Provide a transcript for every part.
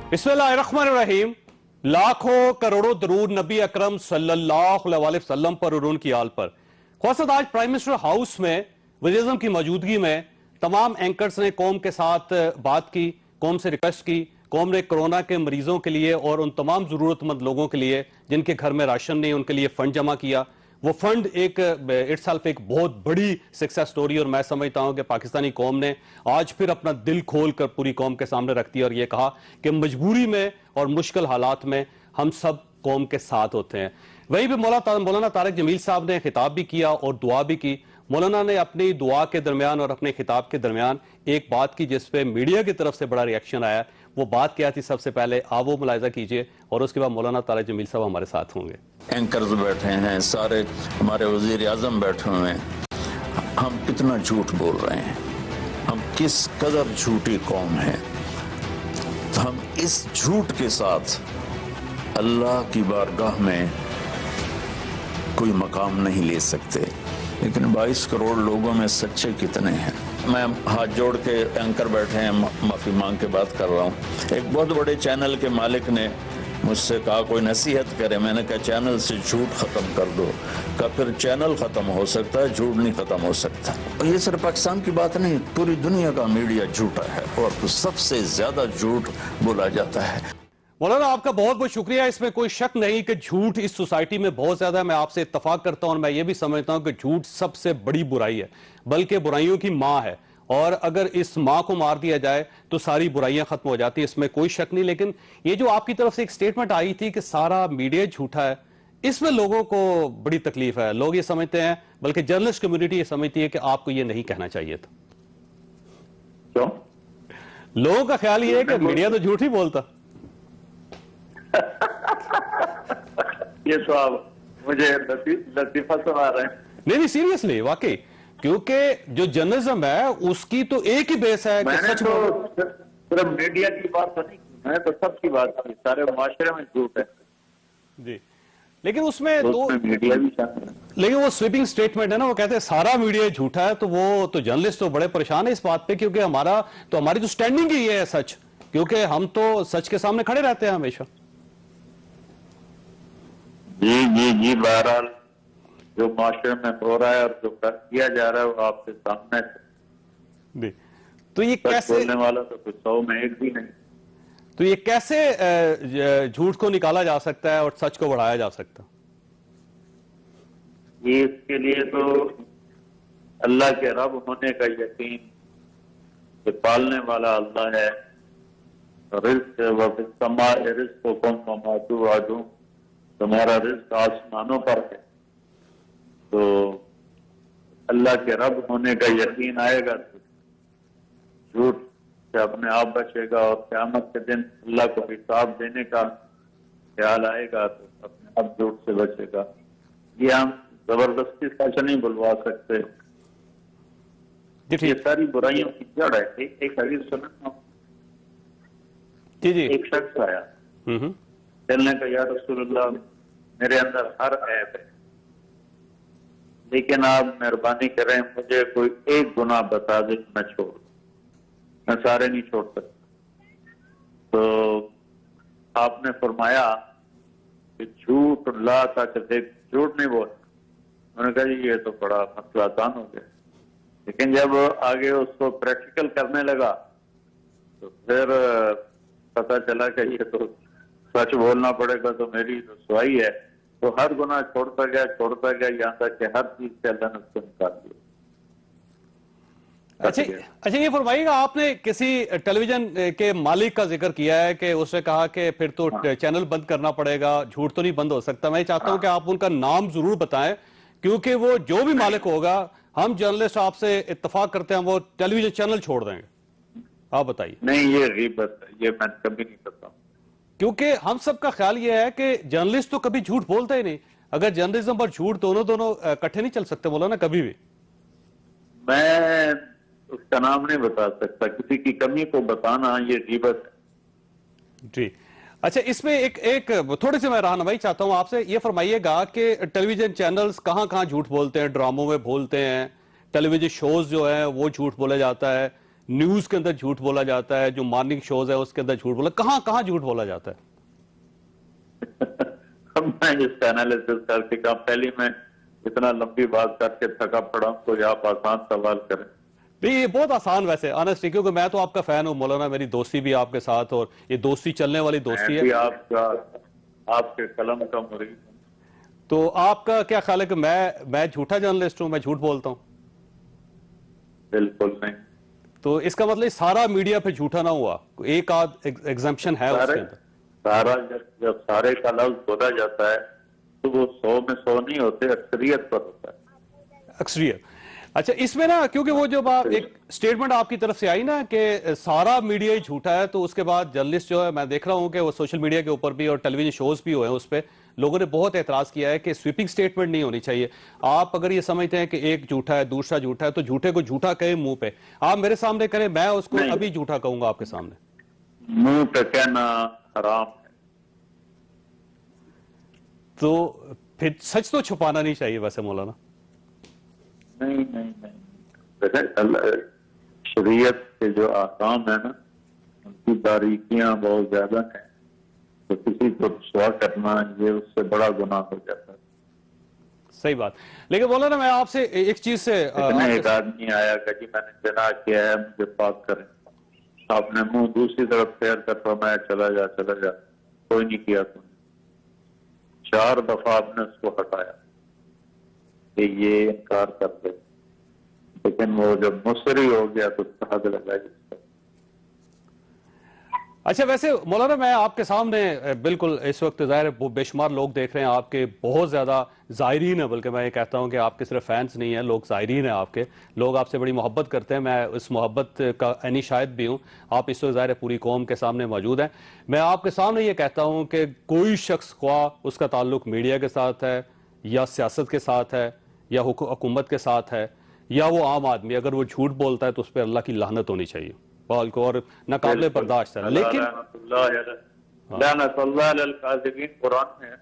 बिस्मिल्लाहिर्रहमानिर्रहीम। लाखों करोड़ों दरूद नबी अकरम सल्लल्लाहु अलैहि वसल्लम पर और उनकी आल पर। ख़ासतौर आज प्राइम मिनिस्टर हाउस में वज़ीर-ए-आज़म की मौजूदगी में तमाम एंकर्स ने कौम के साथ बात की, कौम से रिक्वेस्ट की। कौम ने कोरोना के मरीजों के लिए और उन तमाम जरूरतमंद लोगों के लिए जिनके घर में राशन नहीं, उनके लिए फंड जमा किया। वो फंड एक इट्सेल्फ एक बहुत बड़ी सक्सेस स्टोरी, और मैं समझता हूं कि पाकिस्तानी कौम ने आज फिर अपना दिल खोल कर पूरी कौम के सामने रख दिया और ये कहा कि मजबूरी में और मुश्किल हालात में हम सब कौम के साथ होते हैं। वहीं पे मौलाना तारिक जमील साहब ने खिताब भी किया और दुआ भी की। मौलाना ने अपनी दुआ के दरमियान और अपने खिताब के दरमियान एक बात की जिस पे मीडिया की तरफ से बड़ा रिएक्शन आया। वो बात क्या थी, सबसे पहले आप वो मुलाहिजा कीजिए और उसके बाद मौलाना तारिक जमील साहब हमारे साथ होंगे। एंकर्स बैठे हैं, सारे हमारे वजीर आजम बैठे हुए हैं। हम कितना झूठ बोल रहे हैं, हम किस कदर झूठी कौम है। तो हम इस झूठ के साथ अल्लाह की बारगाह में कोई मकाम नहीं ले सकते। लेकिन 22 करोड़ लोगों में सच्चे कितने हैं। मैं हाथ जोड़ के एंकर बैठे हैं, माफी मांग के बात कर रहा हूँ। एक बहुत बड़े चैनल के मालिक ने मुझसे कहा कोई नसीहत करे। मैंने कहा चैनल से झूठ खत्म कर दो। कहा फिर चैनल खत्म हो सकता है, झूठ नहीं खत्म हो सकता। और ये सिर्फ पाकिस्तान की बात नहीं, पूरी दुनिया का मीडिया झूठा है और सबसे ज्यादा झूठ बोला जाता है। मौलाना आपका बहुत बहुत शुक्रिया। इसमें कोई शक नहीं कि झूठ इस सोसाइटी में बहुत ज्यादा है। मैं आपसे इत्तफाक करता हूं और मैं ये भी समझता हूं कि झूठ सबसे बड़ी बुराई है, बल्कि बुराइयों की मां है। और अगर इस मां को मार दिया जाए तो सारी बुराइयां खत्म हो जाती है, इसमें कोई शक नहीं। लेकिन ये जो आपकी तरफ से एक स्टेटमेंट आई थी कि सारा मीडिया झूठा है, इसमें लोगों को बड़ी तकलीफ है। लोग ये समझते हैं, बल्कि जर्नलिस्ट कम्युनिटी ये समझती है कि आपको ये नहीं कहना चाहिए था। क्यों? लोगों का ख्याल ये है कि मीडिया तो झूठ ही बोलता। ये तो आप मुझे लतीफा सुना रहे हैं। नहीं सीरियसली, वाकई, क्योंकि जो जर्नलिज्म है उसकी तो एक ही बेस है कि सच तो सिर्फ मीडिया की बात तो नहीं, मैंने तो सबकी बात की। सारे माशरे में झूठ है जी, लेकिन उसमें तो मीडिया भी शामिल है। लेकिन वो स्वीपिंग स्टेटमेंट है ना, वो कहते हैं सारा मीडिया झूठा है। तो वो तो जर्नलिस्ट तो बड़े परेशान है इस बात पे, क्योंकि हमारी तो स्टैंडिंग ही है सच, क्योंकि हम तो सच के सामने खड़े रहते हैं हमेशा। जी बहरहाल जो माशरे में हो रहा है और जो किया जा रहा है वो आपके सामने है। तो ये कैसे, बोलने वाला तो कुछ 100 में एक भी नहीं। तो ये कैसे झूठ को निकाला जा सकता है और सच को बढ़ाया जा सकता है? ये इसके लिए तो अल्लाह के रब होने का यकीन, कि पालने वाला अल्लाह है। रिज़्क़ तुम्हारा रिज़्क़ आसमानों पर है। तो अल्लाह के रब होने का यकीन आएगा तो झूठ से अपने आप बचेगा, और क़यामत के दिन अल्लाह को हिसाब देने का ख्याल आएगा तो अपने आप झूठ से बचेगा। ये हम जबरदस्ती सच नहीं बुलवा सकते। ये सारी बुराइयों की जड़ है। एक हदीस सुना, एक शख्स आया, चलने का, या रसूलुल्लाह मेरे अंदर हर ऐब है, लेकिन आप मेहरबानी करें मुझे कोई एक गुनाह बता दे मैं छोड़, मैं सारे नहीं छोड़ सकता। तो आपने फरमाया कि झूठ ला तक देख, झूठ नहीं बोल। उन्होंने कहा जी ये तो बड़ा मसला आसान हो गया। लेकिन जब आगे उसको प्रैक्टिकल करने लगा तो फिर पता चला कि ये तो सच बोलना पड़ेगा, तो मेरी रसवाई है। तो हर गुनाह छोड़ता गया, यहाँ तक कि हर चीज से अल्लाह ने उसको निकाल दिया। अच्छा ये फरमाइएगा, आपने किसी टेलीविजन के मालिक का जिक्र किया है कि उसने कहा कि फिर तो चैनल बंद करना पड़ेगा, झूठ तो नहीं बंद हो सकता। मैं चाहता हूं कि आप उनका नाम जरूर बताएं, क्योंकि वो जो भी मालिक होगा, हम जर्नलिस्ट आपसे इत्तफाक करते हैं वो टेलीविजन चैनल छोड़ देंगे। आप बताइए। नहीं, ये गीबत है, ये मैं कभी नहीं करता, क्योंकि हम सबका ख्याल ये है कि जर्नलिस्ट तो कभी झूठ बोलता ही नहीं। अगर जर्नलिज्म और झूठ दोनों इकट्ठे नहीं चल सकते बोला ना कभी भी। मैं उसका नाम नहीं बता सकता, किसी की कमी को बताना ये गीबत है जी। अच्छा, इसमें एक थोड़ी सी मैं रहनुमाई चाहता हूं आपसे। ये फरमाइएगा कि टेलीविजन चैनल्स कहां झूठ बोलते हैं, ड्रामों में बोलते हैं, टेलीविजन शोज जो है वो झूठ बोला जाता है, न्यूज के अंदर झूठ बोला जाता है, जो मॉर्निंग शोज है उसके अंदर झूठ बोला, कहां कहां झूठ बोला जाता है? मैं इसका एनालिसिस करके कहा, पहली मैं इतना लंबी बात करके थका पड़ा, तो आप आसान सवाल करें। नहीं, ये बहुत आसान वैसे ऑनेस्टली, क्योंकि मैं तो आपका फैन हूँ मौलाना, मेरी दोस्ती भी आपके साथ, और ये दोस्ती चलने वाली दोस्ती है। आपके कलम का मुरीद हूं। तो आपका क्या ख्याल है कि मैं झूठा जर्नलिस्ट हूं, मैं झूठ बोलता हूं? बिल्कुल नहीं। तो इसका मतलब सारा मीडिया फिर झूठा ना हुआ, एक आध एग्जाम्पशन है उसके अंदर? सारा जब सारे का लफ्ज बोला जाता है तो वो 100 में 100 नहीं होते, अक्सरियत पर होता है। अक्सरियत। अच्छा, इसमें ना क्योंकि वो जब आप एक स्टेटमेंट आपकी तरफ से आई ना कि सारा मीडिया ही झूठा है, तो उसके बाद जर्नलिस्ट जो है, मैं देख रहा हूं कि वो सोशल मीडिया के ऊपर भी और टेलीविजन शोज भी हुए हैं, उस पर लोगों ने बहुत एतराज किया है कि स्वीपिंग स्टेटमेंट नहीं होनी चाहिए। आप अगर ये समझते हैं कि एक झूठा है दूसरा झूठा है, तो झूठे को झूठा कहे मुंह पे, आप मेरे सामने करें, मैं उसको अभी झूठा कहूंगा आपके सामने। मुंह पे कहना हराम है। तो फिर सच तो छुपाना नहीं चाहिए वैसे मौलाना। नहीं नहीं नहीं, शरीयत के जो आकाम है ना, उनकी बारीकियां बहुत ज्यादा हैं, तो किसी को रुसवा करना ये उससे बड़ा गुनाह हो जाता है। सही बात। लेकिन मौलाना मैं आपसे एक चीज से एक आदमी आया कि जी मैंने जिना किया है, मुझे पाक करें, आपने मुंह दूसरी तरफ फेर कर फरमाया चला जा चला जा, कोई नहीं किया तुमने। 4 दफा आपने उसको हटाया कि ये इनकार कर दे, लेकिन वो जब मुसरी हो गया तो हद लगा। अच्छा, वैसे मौलाना मैं आपके सामने बिल्कुल इस वक्त जाहिर है बेशुमार लोग देख रहे हैं, आपके बहुत ज्यादा ज़ायरीन है, बल्कि मैं ये कहता हूं कि आपके सिर्फ फैंस नहीं है, लोग ज़ायरीन है आपके, लोग आपसे बड़ी मोहब्बत करते हैं। मैं उस मोहब्बत का एनी शायद भी हूं। आप इस वक्त जाहिर है पूरी कौम के सामने मौजूद हैं। मैं आपके सामने ये कहता हूं कि कोई शख्स, ख्वाह उसका ताल्लुक मीडिया के साथ है या सियासत के साथ है या हुकूमत के साथ है या वो आम आदमी, अगर वो झूठ बोलता है तो उस पर अल्लाह की लानत होनी चाहिए को, और नाकाबिले बर्दाश्त है। लेकिन कुरान में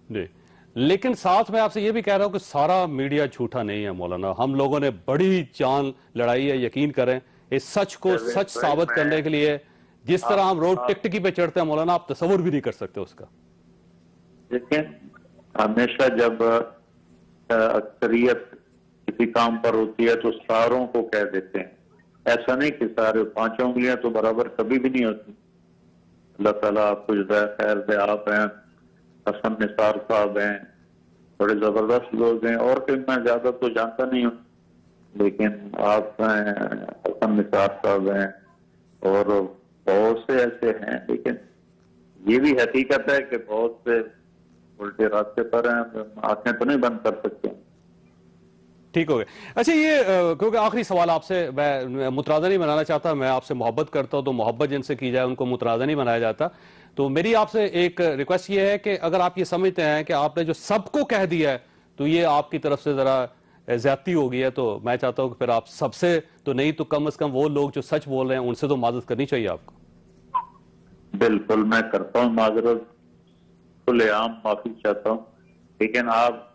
जी, लेकिन साथ में आपसे ये भी कह रहा हूं कि सारा मीडिया झूठा नहीं है मौलाना। हम लोगों ने बड़ी जान लड़ाई है, यकीन करें, इस सच को सच साबित करने के लिए। जिस तरह हम रोड टिकटिकी पे चढ़ते हैं मौलाना, आप तस्वुर भी नहीं कर सकते उसका। लेकिन हमेशा जब अक्सरियत किसी काम पर होती है तो सारों को कह देते हैं। ऐसा नहीं कि सारे 5 उंगलियां तो बराबर कभी भी नहीं होती। अल्लाह ताला आपको जज़ाए खैर दे। आप हैं, हसन निसार साहब हैं, बड़े जबरदस्त लोग हैं, और कोई मैं ज्यादा तो जानता नहीं हूँ, लेकिन आप हैं, हसन निसार साहब हैं, और बहुत से ऐसे हैं। लेकिन ये भी हकीकत है कि बहुत से उल्टे रास्ते पर हैं, आंखें तो नहीं बंद कर सकते। ठीक हो गया। अच्छा, ये क्योंकि आखिरी सवाल आपसे, मैं मुतराज़ा नहीं बनाना चाहता, मैं आपसे मोहब्बत करता हूं, तो मोहब्बत जिनसे की जाए उनको मुतराज़ा नहीं बनाया जाता। तो मेरी आपसे एक रिक्वेस्ट ये है कि अगर आप ये समझते हैं कि आपने जो सबको कह दिया है तो ये आपकी तरफ से जरा ज्यादती हो गई है, तो मैं चाहता हूं कि फिर आप सबसे तो नहीं तो कम से कम वो लोग जो सच बोल रहे हैं उनसे तो माजरत करनी चाहिए आपको। बिल्कुल, मैं करता हूँ माजरत, खुलेआम माफी चाहता हूँ। लेकिन आप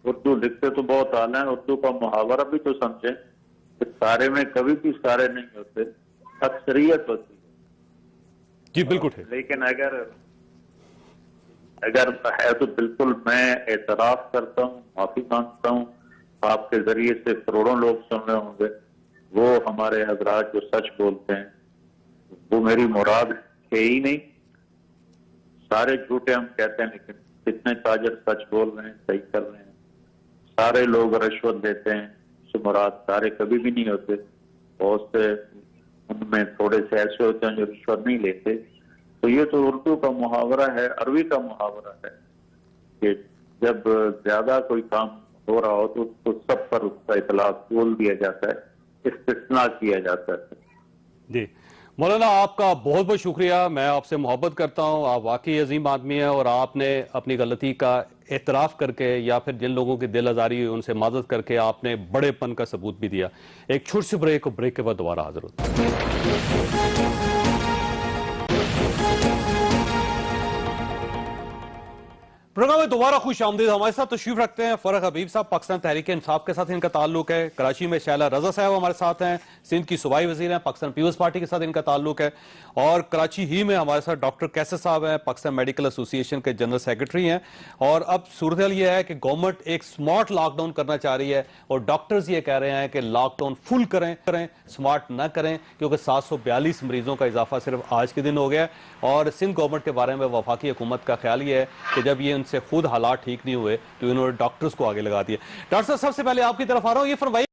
उर्दू लिखते तो बहुत आला है, उर्दू का मुहावरा भी तो समझे कि सारे में कभी भी सारे नहीं होते, अक्सरियत होती है। जी बिल्कुल है। लेकिन अगर है तो बिल्कुल मैं एतराफ करता हूँ, माफी मांगता हूँ। आपके जरिए से करोड़ों लोग सुन रहे होंगे, वो हमारे हजरात जो सच बोलते हैं, वो मेरी मुराद है ही नहीं। सारे झूठे हम कहते हैं, लेकिन कितने ताजर सच बोल रहे हैं, सही कर रहे हैं। सारे लोग रिश्वत देते हैं, उससे मुराद सारे कभी भी नहीं होते। बहुत से उनमें थोड़े से ऐसे होते हैं जो रिश्वत नहीं लेते। तो ये तो उर्दू का मुहावरा है, अरबी का मुहावरा है कि जब ज्यादा कोई काम हो रहा हो तो उसको सब पर उसका इतलाक बोल दिया जाता है, इस्तिस्ना किया जाता है। जी मौलाना, आपका बहुत बहुत शुक्रिया। मैं आपसे मोहब्बत करता हूं, आप वाकई अजीम आदमी हैं, और आपने अपनी गलती का एतराफ़ करके या फिर जिन लोगों की दिल आज़ारी हुई उनसे माजरत करके आपने बड़ेपन का सबूत भी दिया। एक छोटी सी ब्रेक, और ब्रेक के बाद दोबारा हाजिर होता है। प्रोग्राम में दोबारा खुश आमदीद। हमारे साथ तशरीफ रखते हैं फरक हबीब साहब, पाकिस्तान तहरीक इंसाफ के साथ इनका ताल्लुक है। कराची में शैला रजा साहब हमारे साथ हैं, सिंध की सूबाई वजीर हैं, पाकिस्तान पीपल्स पार्टी के साथ इनका ताल्लुक है। और कराची ही में हमारे साथ डॉक्टर कैसर साहब हैं, पाकिस्तान मेडिकल एसोसिएशन के जनरल सेक्रेटरी हैं। और अब सूरत यह है कि गवर्नमेंट एक स्मार्ट लॉकडाउन करना चाह रही है और डॉक्टर्स ये कह रहे हैं कि लॉकडाउन फुल करें, स्मार्ट ना करें, क्योंकि 742 मरीजों का इजाफा सिर्फ आज के दिन हो गया। और सिंध गवर्नमेंट के बारे में वफाकी हुकूमत का ख्याल ये है कि जब ये उनसे खुद हालात ठीक नहीं हुए तो इन्होंने डॉक्टर्स को आगे लगा दिया। डॉक्टर साहब, सबसे पहले आपकी तरफ आ रहा हूं, ये फरमाइए